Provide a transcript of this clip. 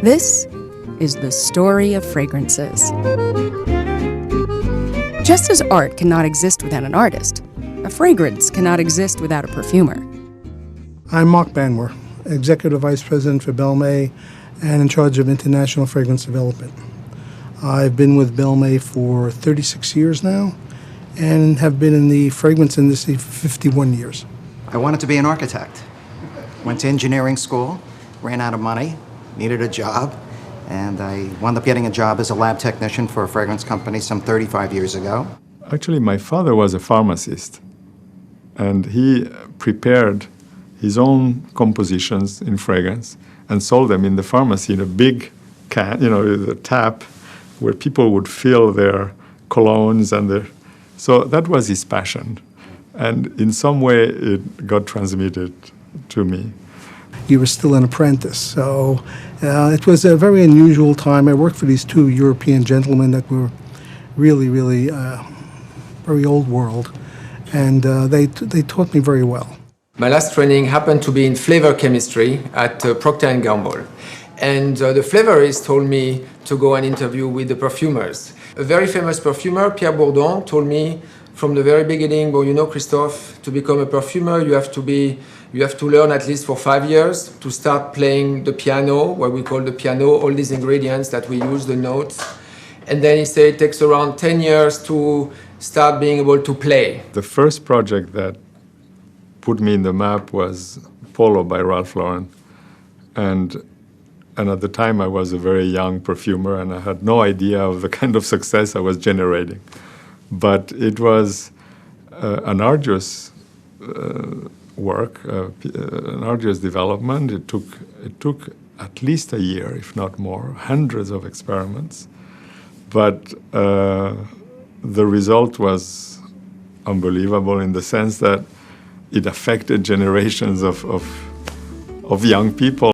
This is the story of fragrances. Just as art cannot exist without an artist, a fragrance cannot exist without a perfumer. I'm Mark Banwer, Executive Vice President for Belmay and in charge of international fragrance development. I've been with Belmay for 36 years now and have been in the fragrance industry for 51 years. I wanted to be an architect. Went to engineering school, ran out of money, needed a job, and I wound up getting a job as a lab technician for a fragrance company some 35 years ago. Actually, my father was a pharmacist, and he prepared his own compositions in fragrance and sold them in the pharmacy in a big can, the tap, where people would fill their colognes and their... So that was his passion. And in some way, it got transmitted to me. You were still an apprentice, so it was a very unusual time. I worked for these two European gentlemen that were really, really very old world, and they taught me very well. My last training happened to be in flavor chemistry at Procter & Gamble. And the flavorist told me to go and interview with the perfumers. A very famous perfumer, Pierre Bourdon, told me from the very beginning, Christophe, to become a perfumer, you have to learn at least for 5 years to start playing the piano, what we call the piano, all these ingredients that we use, the notes. And then he said it takes around 10 years to start being able to play. The first project that put me in the map was Polo by Ralph Lauren. And at the time, I was a very young perfumer, and I had no idea of the kind of success I was generating. But it was an arduous work, an arduous development. It took at least a year, if not more, hundreds of experiments. But the result was unbelievable in the sense that it affected generations of young people.